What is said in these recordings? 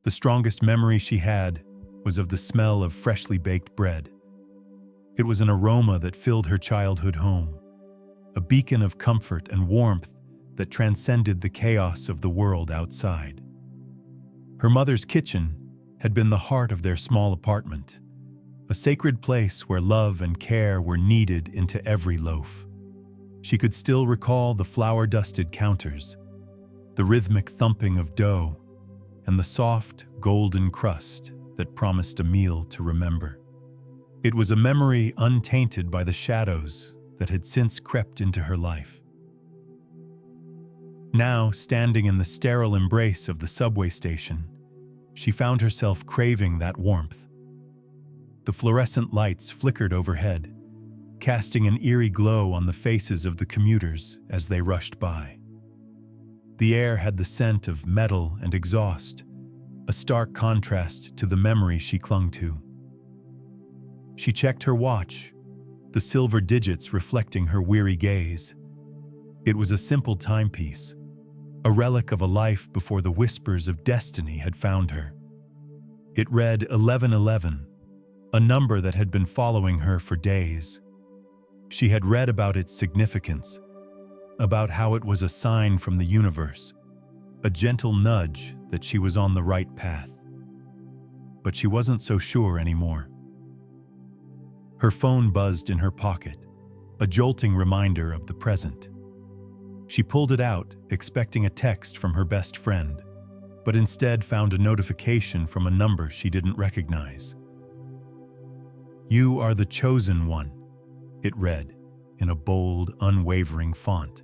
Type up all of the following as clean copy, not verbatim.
The strongest memory she had was of the smell of freshly baked bread. It was an aroma that filled her childhood home, a beacon of comfort and warmth that transcended the chaos of the world outside. Her mother's kitchen had been the heart of their small apartment, a sacred place where love and care were kneaded into every loaf. She could still recall the flour-dusted counters, the rhythmic thumping of dough, and the soft, golden crust that promised a meal to remember. It was a memory untainted by the shadows that had since crept into her life. Now, standing in the sterile embrace of the subway station, she found herself craving that warmth. The fluorescent lights flickered overhead, casting an eerie glow on the faces of the commuters as they rushed by. The air had the scent of metal and exhaust, a stark contrast to the memory she clung to. She checked her watch, the silver digits reflecting her weary gaze. It was a simple timepiece, a relic of a life before the whispers of destiny had found her. It read 11:11, a number that had been following her for days. She had read about its significance, about how it was a sign from the universe, a gentle nudge that she was on the right path. But she wasn't so sure anymore. Her phone buzzed in her pocket, a jolting reminder of the present. She pulled it out, expecting a text from her best friend, but instead found a notification from a number she didn't recognize. "You are the chosen one," it read, in a bold, unwavering font.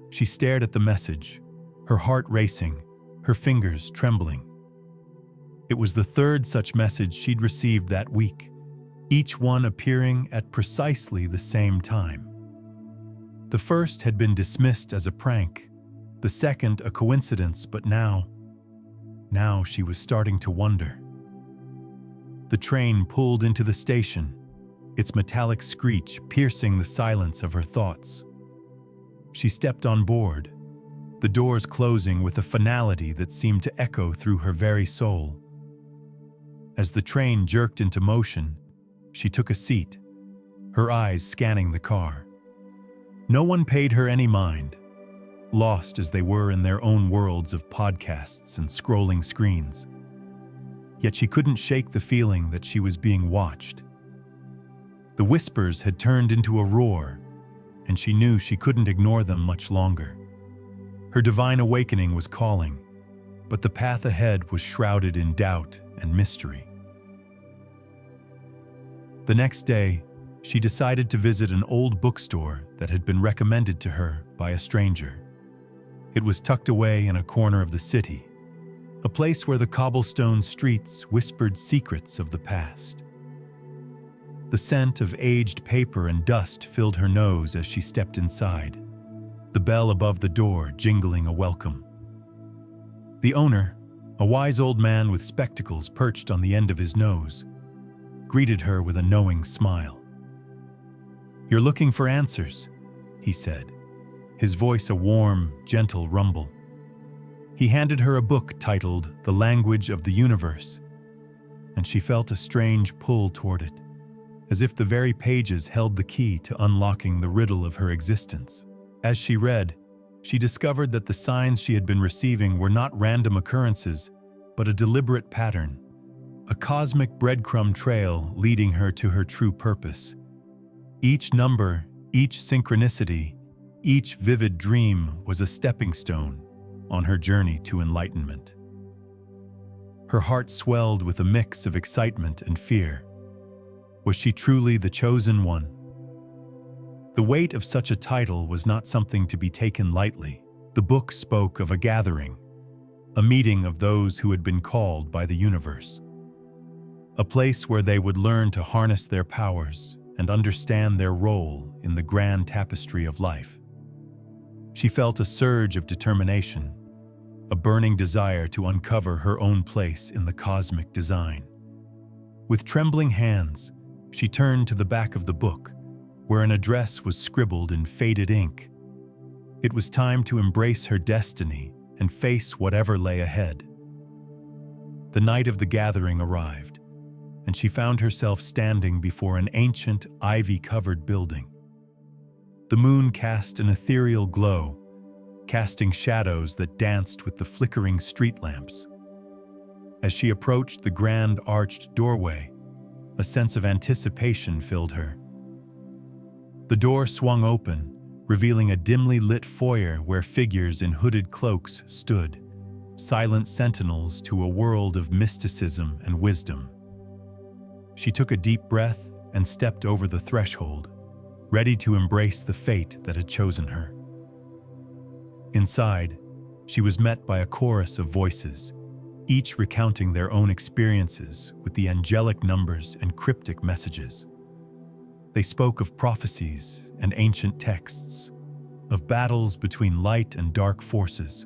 She stared at the message, her heart racing, her fingers trembling. It was the third such message she'd received that week, each one appearing at precisely the same time. The first had been dismissed as a prank, the second a coincidence, but now she was starting to wonder. The train pulled into the station, its metallic screech piercing the silence of her thoughts. She stepped on board, the doors closing with a finality that seemed to echo through her very soul. As the train jerked into motion, she took a seat, her eyes scanning the car. No one paid her any mind, lost as they were in their own worlds of podcasts and scrolling screens. Yet she couldn't shake the feeling that she was being watched. The whispers had turned into a roar, and she knew she couldn't ignore them much longer. Her divine awakening was calling, but the path ahead was shrouded in doubt and mystery. The next day, she decided to visit an old bookstore that had been recommended to her by a stranger. It was tucked away in a corner of the city, a place where the cobblestone streets whispered secrets of the past. The scent of aged paper and dust filled her nose as she stepped inside, the bell above the door jingling a welcome. The owner, a wise old man with spectacles perched on the end of his nose, greeted her with a knowing smile. "You're looking for answers," he said, his voice a warm, gentle rumble. He handed her a book titled The Language of the Universe, and she felt a strange pull toward it, as if the very pages held the key to unlocking the riddle of her existence. As she read, she discovered that the signs she had been receiving were not random occurrences, but a deliberate pattern, a cosmic breadcrumb trail leading her to her true purpose. Each number, each synchronicity, each vivid dream was a stepping stone on her journey to enlightenment. Her heart swelled with a mix of excitement and fear. Was she truly the chosen one? The weight of such a title was not something to be taken lightly. The book spoke of a gathering, a meeting of those who had been called by the universe, a place where they would learn to harness their powers and understand their role in the grand tapestry of life. She felt a surge of determination, a burning desire to uncover her own place in the cosmic design. With trembling hands, she turned to the back of the book, where an address was scribbled in faded ink. It was time to embrace her destiny and face whatever lay ahead. The night of the gathering arrived, and she found herself standing before an ancient, ivy-covered building. The moon cast an ethereal glow, casting shadows that danced with the flickering street lamps. As she approached the grand arched doorway, a sense of anticipation filled her. The door swung open, revealing a dimly lit foyer where figures in hooded cloaks stood, silent sentinels to a world of mysticism and wisdom. She took a deep breath and stepped over the threshold, ready to embrace the fate that had chosen her. Inside, she was met by a chorus of voices, each recounting their own experiences with the angelic numbers and cryptic messages. They spoke of prophecies and ancient texts, of battles between light and dark forces.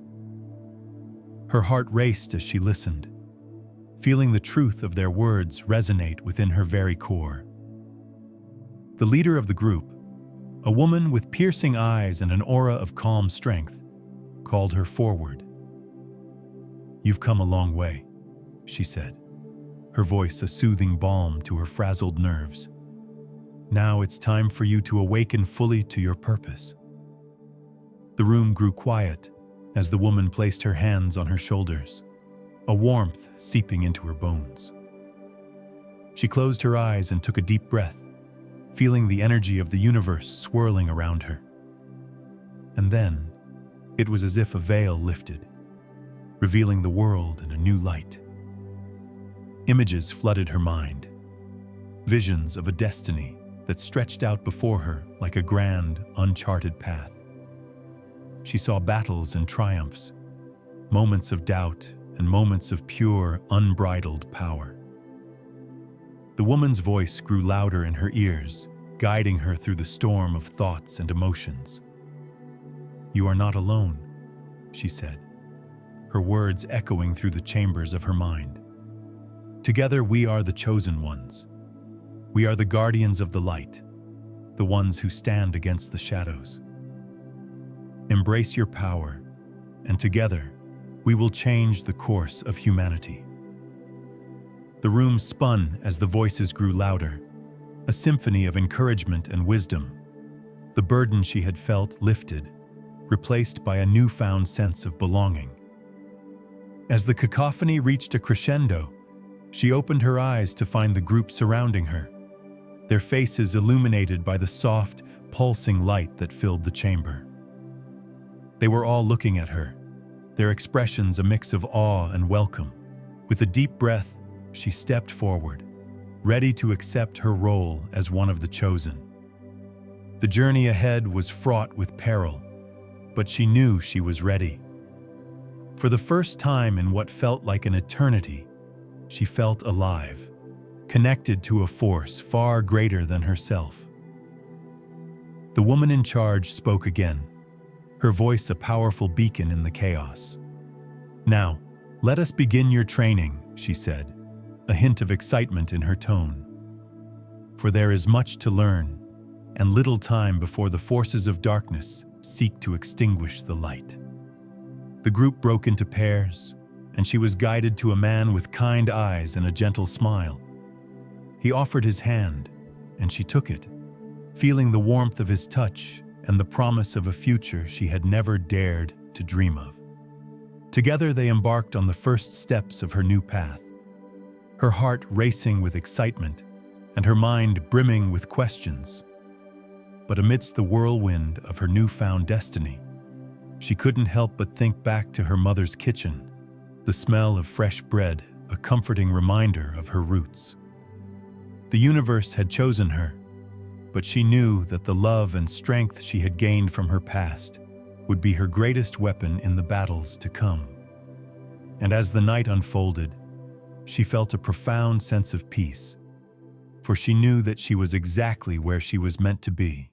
Her heart raced as she listened, feeling the truth of their words resonate within her very core. The leader of the group, a woman with piercing eyes and an aura of calm strength, called her forward. "You've come a long way," she said, her voice a soothing balm to her frazzled nerves. "Now it's time for you to awaken fully to your purpose." The room grew quiet as the woman placed her hands on her shoulders, a warmth seeping into her bones. She closed her eyes and took a deep breath, feeling the energy of the universe swirling around her. And then, it was as if a veil lifted, revealing the world in a new light. Images flooded her mind, visions of a destiny that stretched out before her like a grand, uncharted path. She saw battles and triumphs, moments of doubt and moments of pure, unbridled power. The woman's voice grew louder in her ears, guiding her through the storm of thoughts and emotions. "You are not alone," she said, her words echoing through the chambers of her mind. "Together we are the chosen ones. We are the guardians of the light, the ones who stand against the shadows. Embrace your power, and together we will change the course of humanity." The room spun as the voices grew louder, a symphony of encouragement and wisdom. The burden she had felt lifted, replaced by a newfound sense of belonging. As the cacophony reached a crescendo, she opened her eyes to find the group surrounding her, their faces illuminated by the soft, pulsing light that filled the chamber. They were all looking at her, their expressions a mix of awe and welcome. With a deep breath, she stepped forward, ready to accept her role as one of the chosen. The journey ahead was fraught with peril, but she knew she was ready. For the first time in what felt like an eternity, she felt alive, connected to a force far greater than herself. The woman in charge spoke again, her voice a powerful beacon in the chaos. "Now, let us begin your training," she said, a hint of excitement in her tone. "For there is much to learn, and little time before the forces of darkness seek to extinguish the light." The group broke into pairs, and she was guided to a man with kind eyes and a gentle smile. He offered his hand, and she took it, feeling the warmth of his touch and the promise of a future she had never dared to dream of. Together they embarked on the first steps of her new path, her heart racing with excitement and her mind brimming with questions. But amidst the whirlwind of her newfound destiny, she couldn't help but think back to her mother's kitchen, the smell of fresh bread, a comforting reminder of her roots. The universe had chosen her, but she knew that the love and strength she had gained from her past would be her greatest weapon in the battles to come. And as the night unfolded, she felt a profound sense of peace, for she knew that she was exactly where she was meant to be.